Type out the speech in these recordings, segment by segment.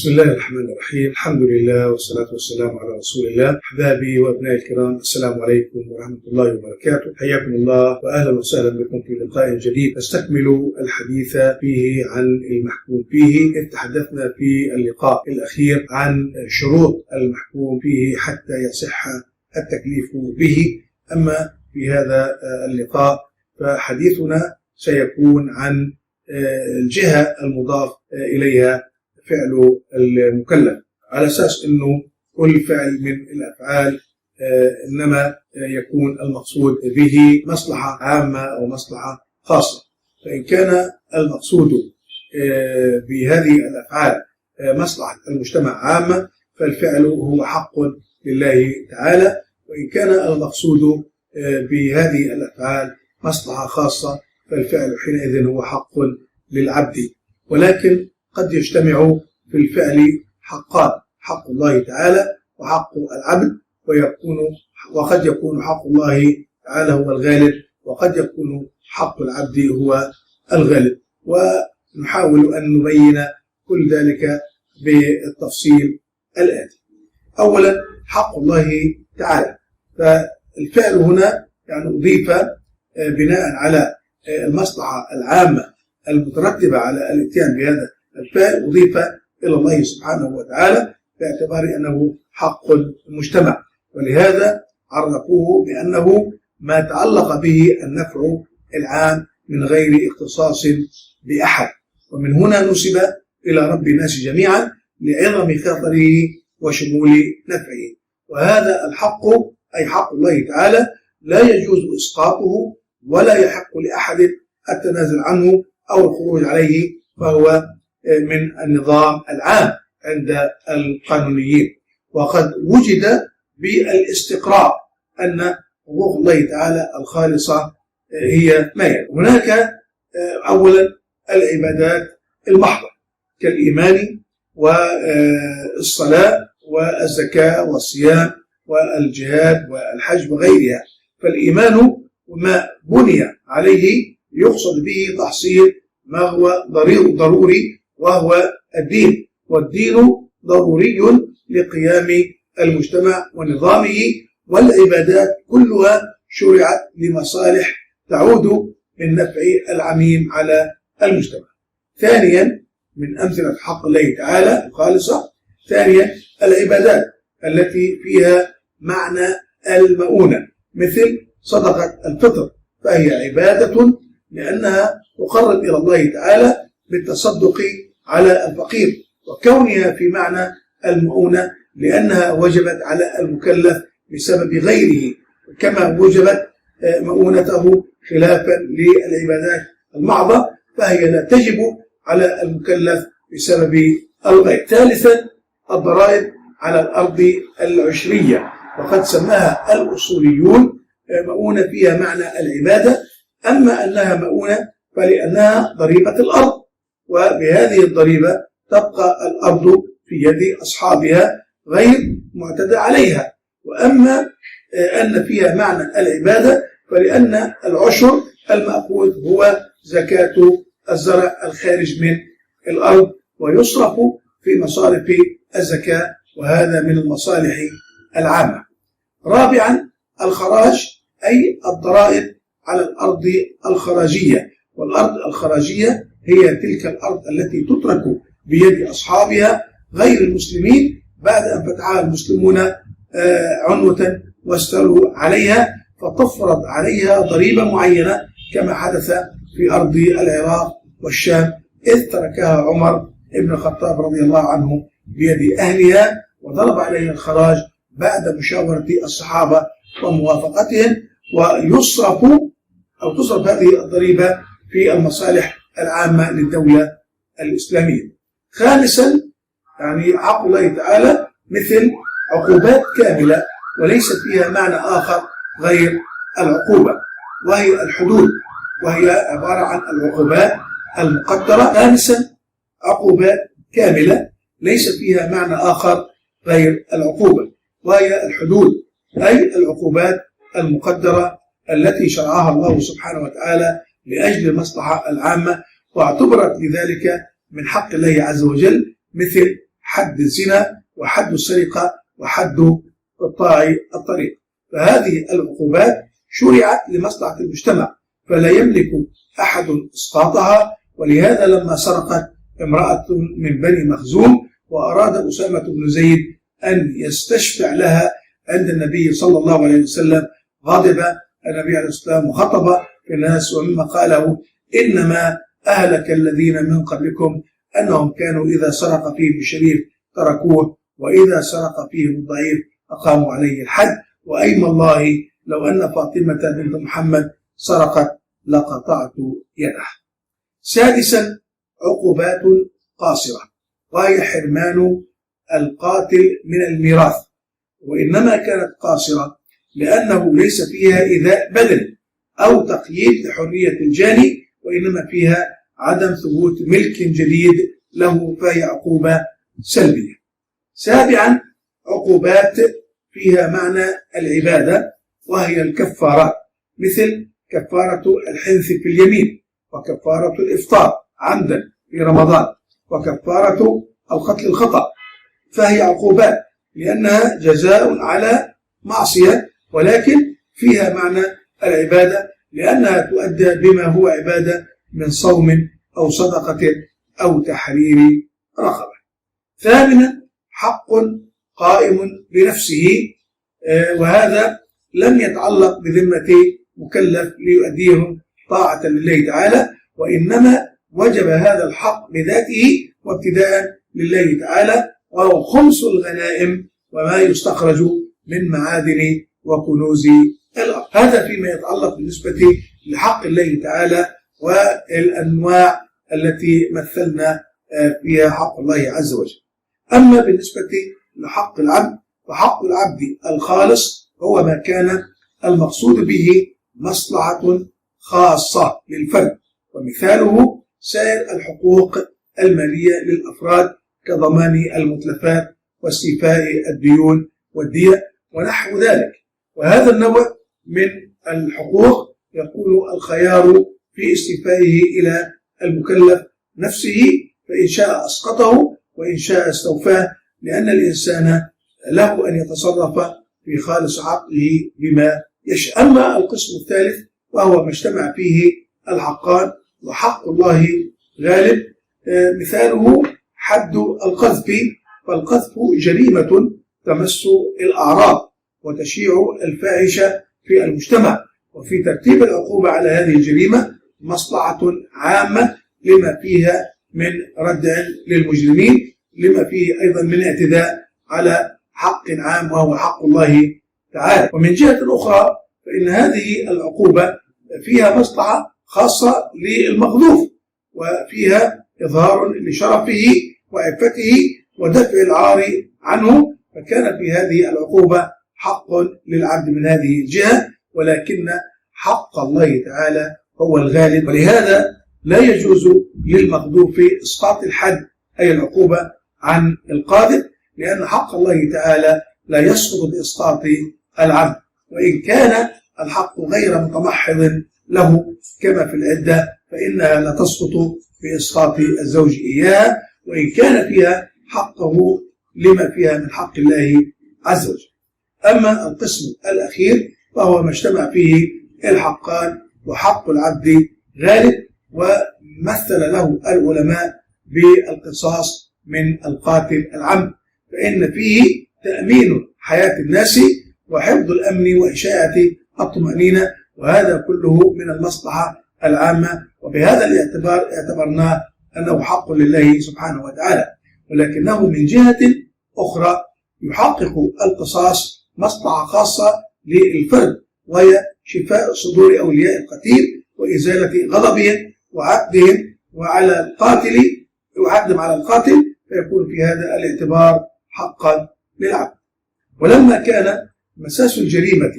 بسم الله الرحمن الرحيم. الحمد لله والصلاة والسلام على رسول الله. أحبابي وأبنائي الكرام، السلام عليكم ورحمة الله وبركاته. حياكم الله وأهلا وسهلا بكم في لقاء جديد نستكمل الحديث فيه عن المحكوم فيه. إذ تحدثنا في اللقاء الأخير عن شروط المحكوم فيه حتى يصح التكليف به. أما في هذا اللقاء فحديثنا سيكون عن الجهة المضاف إليها فعل المكلف، على أساس أنه كل فعل من الأفعال إنما يكون المقصود به مصلحة عامة أو مصلحة خاصة. فإن كان المقصود بهذه الأفعال مصلحة المجتمع عامة فالفعل هو حق لله تعالى، وإن كان المقصود بهذه الأفعال مصلحة خاصة فالفعل حينئذ هو حق للعبد. ولكن قد يجتمع في الفعل حقان، حق الله تعالى وحق العبد، وقد يكون حق الله تعالى هو الغالب وقد يكون حق العبد هو الغالب، ونحاول أن نبين كل ذلك بالتفصيل الآتي. أولا حق الله تعالى، فالفعل هنا يعني أضيف بناء على المصلحة العامة المترتبة على الاتيان بهذا الفعل، أضيف إلى الله سبحانه وتعالى باعتبار أنه حق المجتمع، ولهذا عرفوه بأنه ما تعلق به النفع العام من غير اختصاص بأحد، ومن هنا نسب إلى رب الناس جميعا لعظم خطره وشمول نفعه. وهذا الحق أي حق الله تعالى لا يجوز إسقاطه ولا يحق لأحد التنازل عنه أو الخروج عليه، فهو من النظام العام عند القانونيين. وقد وجد بالاستقراء أن حقوق الله تعالى الخالصة هي ما يلي. هناك أولا العبادات المحضة كالإيمان والصلاة والزكاة والصيام والجهاد والحج وغيرها. فالإيمان وما بني عليه يقصد به تحصيل ما هو ضروري وهو الدين، والدين ضروري لقيام المجتمع ونظامه، والعبادات كلها شرعت لمصالح تعود بالنفع العميم على المجتمع. ثانيا من أمثلة حق الله تعالى الخالصة، ثانيا العبادات التي فيها معنى المؤونة مثل صدقة الفطر، فهي عبادة لأنها تقرب إلى الله تعالى بالتصدق على الفقير، وكونها في معنى المؤونة لأنها وجبت على المكلف بسبب غيره، كما وجبت مؤونته خلافا للعبادات المحضة فهي لا تجب على المكلف بسبب الغير. ثالثا الضرائب على الأرض العشرية، وقد سماها الأصوليون مؤونة فيها معنى العبادة، أما أنها مؤونة فلأنها ضريبة الأرض، وبهذه الضريبة تبقى الأرض في يد أصحابها غير معتدى عليها. وأما أن فيها معنى العبادة فلأن العشر المأخوذ هو زكاة الزرع الخارج من الأرض ويصرف في مصارف الزكاة، وهذا من المصالح العامة. رابعا الخراج أي الضرائب على الأرض الخراجية، والأرض الخراجية هي تلك الأرض التي تترك بيد أصحابها غير المسلمين بعد أن فتحها المسلمون عنوة واستولوا عليها، فتفرض عليها ضريبة معينة كما حدث في أرض العراق والشام، إذ تركها عمر بن الخطاب رضي الله عنه بيد أهلها وضرب عليها الخراج بعد مشاورة الصحابة وموافقتهم، ويصرف أو تصرف هذه الضريبة في المصالح العامة للدولة الإسلامية. خامسا يعني حق الله تعالى مثل عقوبات كاملة وليس فيها معنى آخر غير العقوبة، وهي الحدود، وهي عبارة عن العقوبات المقدرة. خامسا عقوبات كاملة ليس فيها معنى آخر غير العقوبة، وهي الحدود أي العقوبات المقدرة التي شرعها الله سبحانه وتعالى لأجل المصلحة العامة، واعتبرت لذلك من حق الله عز وجل مثل حد الزنا وحد السرقة وحد قطاع الطريق. فهذه العقوبات شرعت لمصلحة المجتمع فلا يملك أحد إسقاطها. ولهذا لما سرقت امرأة من بني مخزوم وأراد أسامة بن زيد أن يستشفع لها عند النبي صلى الله عليه وسلم، غضب النبي عليه الصلاة والسلام وخطب في الناس ومما قاله: إنما أهلك الذين من قبلكم أنهم كانوا إذا سرق فيهم الشريف تركوه وإذا سرق فيهم الضعيف أقاموا عليه الحد، وأيم الله لو أن فاطمة بنت محمد سرقت لقطعت يده. سادسا، عقوبات قاصرة، وهي حرمان القاتل من الميراث، وإنما كانت قاصرة لأنه ليس فيها إيذاء بدني أو تقييد لحرية الجاني، وإنما فيها عدم ثبوت ملك جديد له، فهي عقوبة سلبية. سابعا، عقوبات فيها معنى العبادة وهي الكفارات، مثل كفارة الحنث في اليمين، وكفارة الإفطار عمدا في رمضان، وكفارة القتل الخطأ، فهي عقوبات لأنها جزاء على معصية ولكن فيها معنى العبادة، لأنها تؤدى بما هو عبادة من صوم أو صدقة أو تحرير رقبة. ثامنا، حق قائم بنفسه، وهذا لم يتعلق بذمة مكلف ليؤديه طاعة لله تعالى، وإنما وجب هذا الحق بذاته وابتداء لله تعالى، وهو خمس الغنائم وما يستخرج من معادن وكنوز الأرض. هذا فيما يتعلق بالنسبة لحق الله تعالى والأنواع التي مثلنا فيها حق الله عز وجل. أما بالنسبة لحق العبد، فحق العبد الخالص هو ما كان المقصود به مصلحة خاصة للفرد، ومثاله سائر الحقوق المالية للأفراد كضمان المتلفات واستيفاء الديون والدية ونحو ذلك. وهذا النوع من الحقوق يكون الخيار في استيفائه إلى المكلف نفسه، فإن شاء أسقطه وإن شاء استوفاه، لأن الإنسان له أن يتصرف في خالص عقله بما يشاء. أما القسم الثالث وهو ما اجتمع فيه الحقان، وحق الله غالب، مثاله حد القذف، فالقذف جريمة تمس الأعراض وتشيع الفاحشة في المجتمع، وفي ترتيب العقوبة على هذه الجريمة مصلحة عامة لما فيها من ردع للمجرمين، لما فيه أيضا من اعتداء على حق عام وهو حق الله تعالى. ومن جهة أخرى فإن هذه العقوبة فيها مصلحة خاصة للمقذوف، وفيها إظهار لشرفه وعفته ودفع العار عنه، فكان في هذه العقوبة حق للعبد من هذه الجهة، ولكن حق الله تعالى هو الغالب. ولهذا لا يجوز للمقذوف إسقاط الحد أي العقوبة عن القاذف، لأن حق الله تعالى لا يسقط بإسقاط العبد، وإن كان الحق غير متمحض له كما في العدة فإنها لا تسقط بإسقاط الزوج إياها، وإن كان فيها حقه لما فيها من حق الله عز وجل. أما القسم الأخير فهو ما اجتمع فيه الحقان، وحق العبد غالب، ومثل له العلماء بالقصاص من القاتل العمد، فإن فيه تأمين حياة الناس وحفظ الأمن وإشاعة الطمأنينة، وهذا كله من المصلحة العامة، وبهذا الاعتبار اعتبرناه أنه حق لله سبحانه وتعالى. ولكنه من جهة أخرى يحقق القصاص مصلحة خاصة للفرد، وهي شفاء صدور أولياء القتيل وإزالة غضبهم وعقدهم وعلى القاتل وعقدهم على القاتل، فيكون في هذا الاعتبار حقا للعبد. ولما كان مساس الجريمة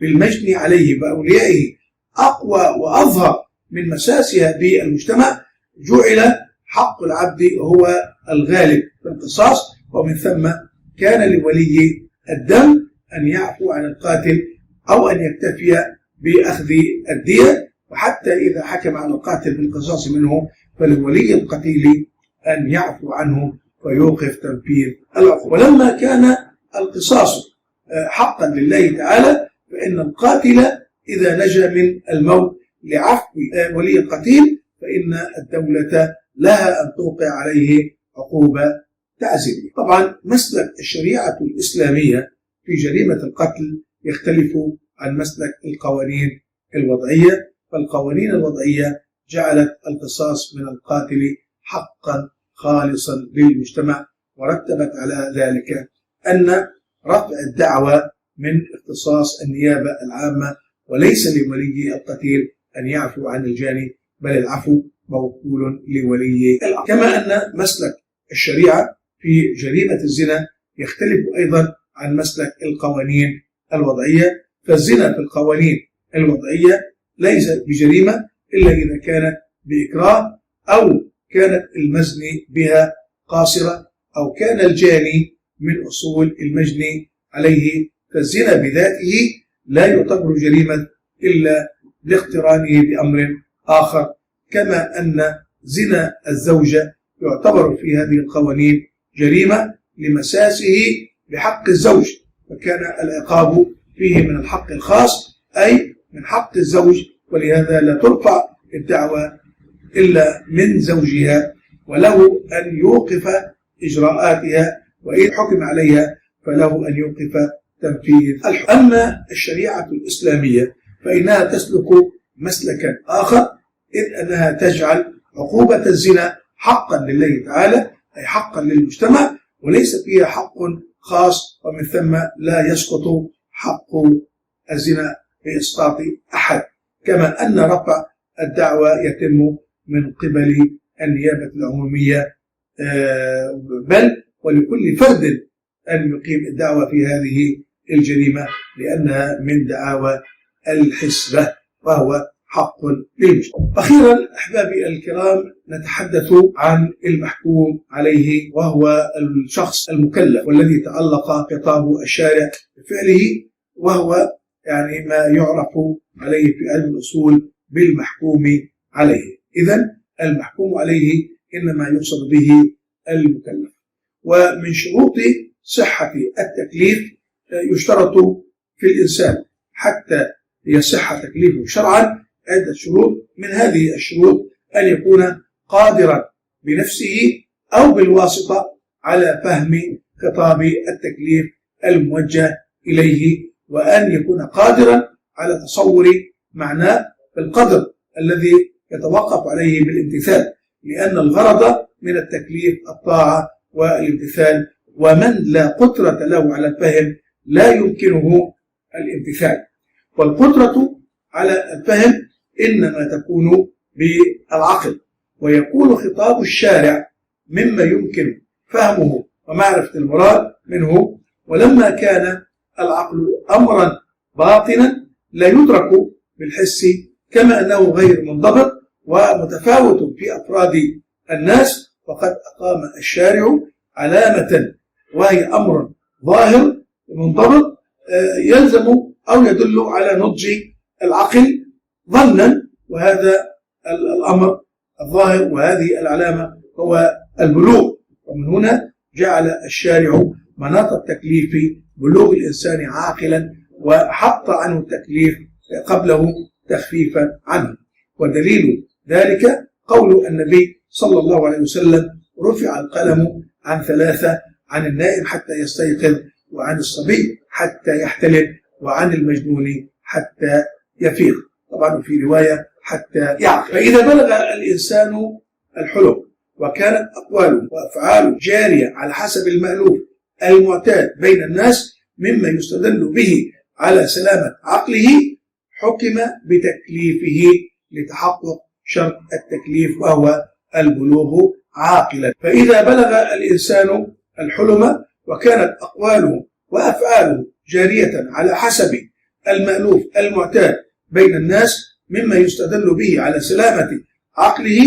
بالمجني عليه وأوليائه أقوى وأظهر من مساسها بالمجتمع، جعل حق العبد هو الغالب في القصاص، ومن ثم كان لولي الدم أن يعفو عن القاتل أو أن يكتفي بأخذ الدية، وحتى إذا حكم على القاتل بالقصاص منه فلولي القتيل أن يعفو عنه ويوقف تنفيذ العقوبة. ولما كان القصاص حقا لله تعالى، فإن القاتل إذا نجا من الموت لعفو ولي القتيل فإن الدولة لها أن توقع عليه عقوبة تعزيرية. طبعا مسلك الشريعة الإسلامية في جريمة القتل يختلف عن مسلك القوانين الوضعية، فالقوانين الوضعية جعلت القصاص من القاتل حقا خالصا للمجتمع، ورتبت على ذلك أن رفع الدعوى من اختصاص النيابة العامة، وليس لولي القتيل أن يعفو عن الجاني، بل العفو موكول لولي الأمر. كما أن مسلك الشريعة في جريمة الزنا يختلف أيضا عن مسلك القوانين الوضعية، فالزنا في القوانين الوضعية ليس بجريمة إلا إذا كانت بإكراه، أو كانت المزني بها قاصرة، أو كان الجاني من أصول المجني عليه، فالزنا بذاته لا يعتبر جريمة إلا لاقترانه بأمر آخر. كما أن زنا الزوجة يعتبر في هذه القوانين جريمة لمساسه بحق الزوج، فكان العقاب فيه من الحق الخاص أي من حق الزوج، ولهذا لا ترفع الدعوى إلا من زوجها، وله أن يوقف إجراءاتها، وإن حكم عليها فله أن يوقف تنفيذ الحكم. أما الشريعة الإسلامية فإنها تسلك مسلكا آخر، إذ أنها تجعل عقوبة الزنا حقا لله تعالى أي حقا للمجتمع، وليس فيها حق خاص، ومن ثم لا يسقط حق الزنا بإسقاط أحد. كما أن رفع الدعوى يتم من قبل النيابة العمومية، بل ولكل فرد أن يقيم الدعوة في هذه الجريمة، لأنها من دعاوى الحسبة وهو حق للمجتمع. أخيرا أحبابي الكرام، نتحدث عن المحكوم عليه، وهو الشخص المكلف والذي تعلق خطاب الشارع بفعله، وهو يعني ما يعرف عليه في علم الأصول بالمحكوم عليه. إذن المحكوم عليه إنما يقصد به المكلف. ومن شروط صحة التكليف يشترط في الإنسان حتى يصح تكليفه شرعا عدة شروط، من هذه الشروط أن يكون قادرا بنفسه أو بالواسطة على فهم خطاب التكليف الموجه إليه، وأن يكون قادرا على تصور معناه بالقدر الذي يتوقف عليه بالامتثال، لأن الغرض من التكليف الطاعة والامتثال، ومن لا قدرة له على الفهم لا يمكنه الامتثال. والقدرة على الفهم إنما تكون بالعقل، ويكون خطاب الشارع مما يمكن فهمه ومعرفة المراد منه. ولما كان العقل أمرا باطنا لا يدرك بالحس، كما أنه غير منضبط ومتفاوت في أفراد الناس، فقد أقام الشارع علامة وهي أمر ظاهر منضبط يلزم أو يدل على نضج العقل ظنا، وهذا الأمر الظاهر وهذه العلامة هو البلوغ. ومن هنا جعل الشارع مناط التكليف بلوغ الإنسان عاقلا، وحط عنه التكليف قبله تخفيفا عنه. ودليل ذلك قول النبي صلى الله عليه وسلم: رفع القلم عن ثلاثة، عن النائم حتى يستيقظ، وعن الصبي حتى يحتلم، وعن المجنون حتى يفيق. طبعا في رواية حتى يعقل. فإذا بلغ الإنسان الحلم وكانت أقواله وأفعاله جارية على حسب المألوف المعتاد بين الناس مما يستدل به على سلامة عقله، حكم بتكليفه لتحقق شرط التكليف وهو البلوغ عاقلا. فإذا بلغ الإنسان الحلم وكانت أقواله وأفعاله جارية على حسب المألوف المعتاد بين الناس مما يستدل به على سلامة عقله،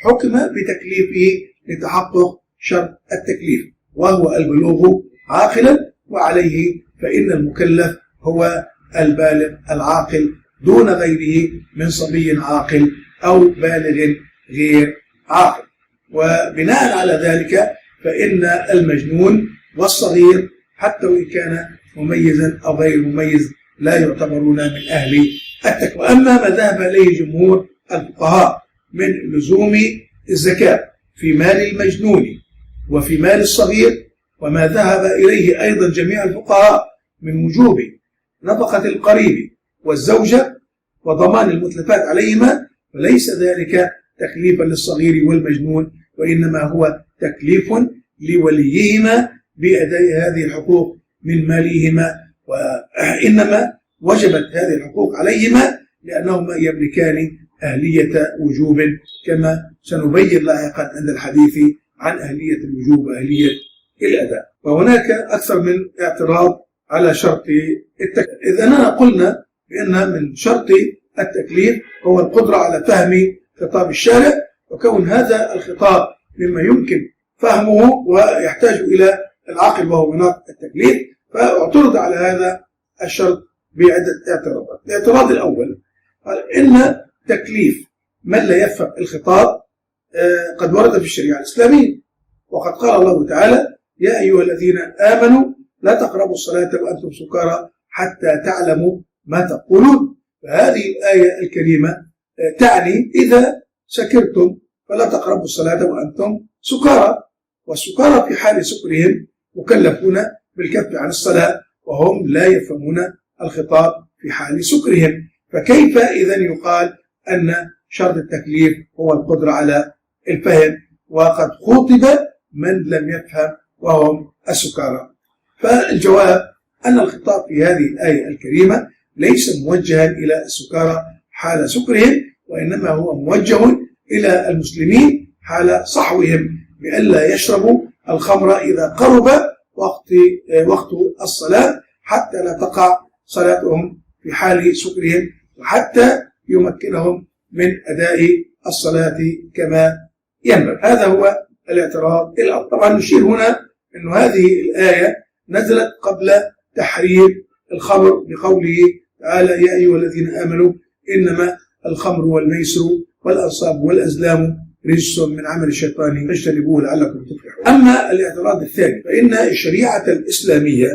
حكم بتكليفه لتحقق شرط التكليف وهو البلوغ عاقلا. وعليه فإن المكلف هو البالغ العاقل دون غيره من صبي عاقل أو بالغ غير عاقل. وبناء على ذلك فإن المجنون والصغير حتى وإن كان مميزا أو غير مميز لا يعتبرون من أهل التكليف. وأما ما ذهب إليه جمهور الفقهاء من لزوم الزكاة في مال المجنون وفي مال الصغير، وما ذهب إليه أيضا جميع الفقهاء من وجوب نفقة القريب والزوجة وضمان المتلفات عليهما، فليس ذلك تكليفا للصغير والمجنون، وإنما هو تكليف لوليهما بأداء هذه الحقوق من مالهما، وإنما وجبت هذه الحقوق عليهما لأنهما يملكان أهلية وجوب، كما سنبين لاحقا عند الحديث عن أهلية الوجوب وأهلية الأداء. وهناك أكثر من اعتراض على شرط التكليف. إذ أننا قلنا بأن من شرط التكليف هو القدرة على فهم خطاب الشارع، وكون هذا الخطاب مما يمكن فهمه ويحتاج إلى العقل وهو مناط التكليف، فاعترض على هذا الشرط بعدة اعتراضات. الاعتراض الأول قال إن تكليف من لا يفهم الخطاب قد ورد في الشريعة الإسلامية، وقد قال الله تعالى: يا أيها الذين آمنوا لا تقربوا الصلاة وأنتم سكارى حتى تعلموا ما تقولون. فهذه الآية الكريمة تعني إذا سكرتم فلا تقربوا الصلاة وأنتم سكارى، والسكارى في حال سكرهم مكلفون بالكف عن الصلاة وهم لا يفهمون الخطاب في حال سكرهم، فكيف إذن يقال أن شرط التكليف هو القدرة على الفهم وقد خاطب من لم يفهم وهم السكارى؟ فالجواب أن الخطاب في هذه الآية الكريمة ليس موجها إلى السكارى حال سكرهم، وإنما هو موجه إلى المسلمين حال صحوهم بألا يشربوا الخمر إذا قرب وقت الصلاة، حتى لا تقع صلاتهم في حال سكرهم، وحتى يمكنهم من أداء الصلاة كما ينبغي. هذا هو الاعتراض الأول. طبعا نشير هنا أن هذه الآية نزلت قبل تحريم الخمر بقوله تعالى: يا أيها الذين آمنوا إنما الخمر والميسر والأنصاب والأزلام رجس من عمل الشيطان فاجتنبوه لعلكم تفلحون. أما الاعتراض الثاني فإن الشريعة الإسلامية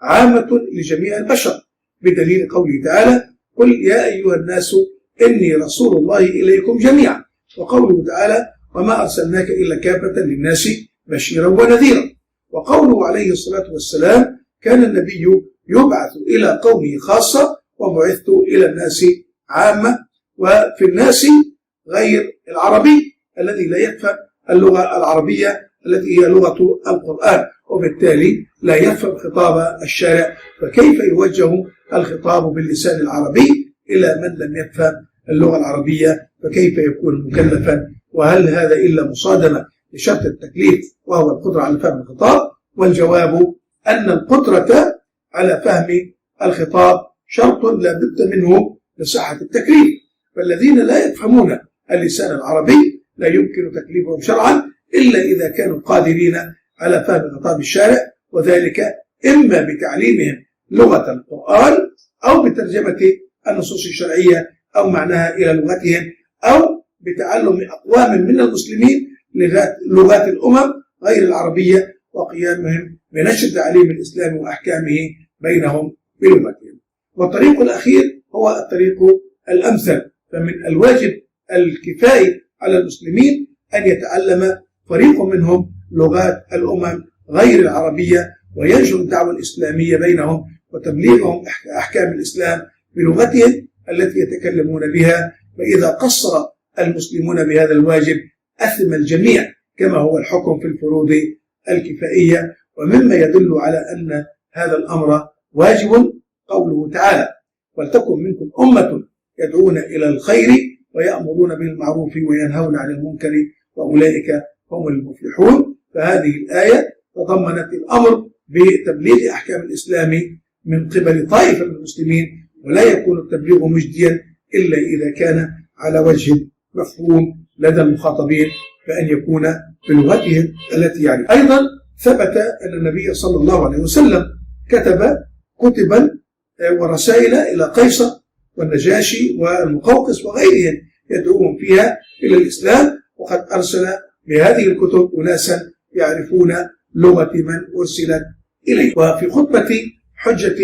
عامة لجميع البشر بدليل قوله تعالى: قل يا أيها الناس إني رسول الله إليكم جميعا، وقوله تعالى: وما أرسلناك إلا كافة للناس بشيرا ونذيرا، وقوله عليه الصلاة والسلام: كان النبي يبعث إلى قومه خاصة وبعثت إلى الناس عامة. وفي الناس غير العربي الذي لا يفهم اللغة العربية التي هي لغة القرآن، وبالتالي لا يفهم خطاب الشارع، فكيف يوجه الخطاب باللسان العربي إلى من لم يفهم اللغة العربية؟ فكيف يكون مكلفا؟ وهل هذا إلا مصادمة لشرط التكليف وهو القدرة على فهم الخطاب؟ والجواب أن القدرة على فهم الخطاب شرط لا بد منه لصحة التكليف، فالذين لا يفهمون اللسان العربي لا يمكن تكليفهم شرعا إلا إذا كانوا قادرين على فهم خطاب الشارع، وذلك إما بتعليمهم لغة القرآن أو بترجمة النصوص الشرعية أو معناها إلى لغتهم، أو بتعلم أقوام من المسلمين لغات الأمم غير العربية وقيامهم بنشر تعليم الإسلام وأحكامه بينهم بلغتهم. والطريق الأخير هو الطريق الأمثل، فمن الواجب الكفائي على المسلمين أن يتعلم فريق منهم لغات الأمم غير العربية وينشر الدعوة الإسلامية بينهم وتبليغهم أحكام الإسلام بلغتهم التي يتكلمون بها. فإذا قصر المسلمون بهذا الواجب أثم الجميع، كما هو الحكم في الفروض الكفائية. ومما يدل على أن هذا الأمر واجب قوله تعالى: ولتكن منكم أمة يدعون إلى الخير ويأمرون بالمعروف وينهون عن المنكر وأولئك هم المفلحون. فهذه الآية تضمنت الأمر بتبليغ أحكام الإسلام من قبل طائفة من المسلمين، ولا يكون التبليغ مجديا إلا إذا كان على وجه مفهوم لدى المخاطبين، فأن يكون بلغتهم التي يعني. أيضا ثبت أن النبي صلى الله عليه وسلم كتب كتبا ورسائل إلى قيصر والنجاشي والمقوقس وغيرهم يدعوهم فيها إلى الإسلام، وقد أرسل بهذه الكتب أناسا يعرفون لغة من أرسلت إليه. وفي خطبة حجة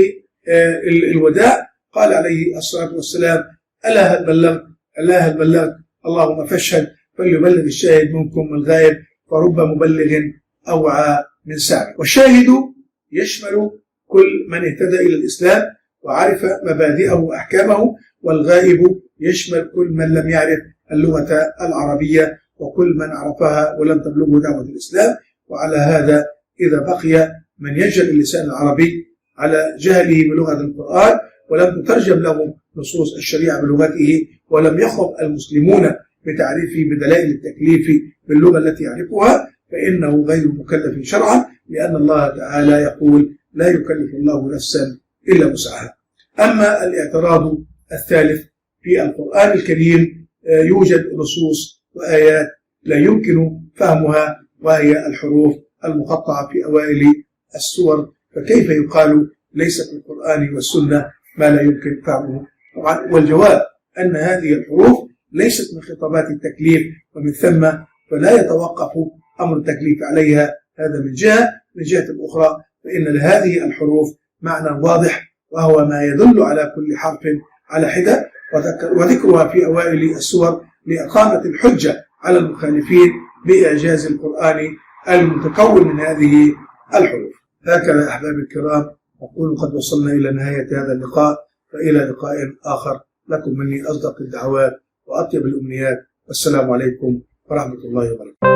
الوداع قال عليه الصلاة والسلام: ألا هل بلغت؟ ألا هل بلغت؟ اللهم فاشهد، فليبلغ الشاهد منكم الغائب، فرب مبلغ أوعى من سامع. والشاهد يشمل كل من اهتدى إلى الإسلام وعرف مبادئه وأحكامه، والغائب يشمل كل من لم يعرف اللغة العربية وكل من عرفها ولم تبلغه دعوة الإسلام. وعلى هذا إذا بقي من يجهل اللسان العربي على جهله بلغة القرآن ولم تترجم له نصوص الشريعة بلغته، ولم يخض المسلمون بتعريفه بدلائل التكليف باللغة التي يعرفها، فإنه غير مكلف شرعا، لأن الله تعالى يقول: لا يكلف الله نفسا إلا وسعها. أما الاعتراض الثالث: في القرآن الكريم يوجد نصوص وآيات لا يمكن فهمها، وهي الحروف المقطعة في أوائل السور، فكيف يقال ليس في القرآن والسنة ما لا يمكن فهمه؟ طبعا والجواب أن هذه الحروف ليست من خطابات التكليف، ومن ثم فلا يتوقف أمر التكليف عليها. هذا من جهة أخرى فإن لهذه الحروف معنى واضح، وهو ما يدل على كل حرف على حدة، وذكرها في أوائل السور لإقامة الحجة على المخالفين بإعجاز القرآن المتكون من هذه الحروف. هكذا أحبابي الكرام نقول قد وصلنا إلى نهاية هذا اللقاء، فإلى لقاء آخر، لكم مني أصدق الدعوات وأطيب الأمنيات، والسلام عليكم ورحمة الله وبركاته.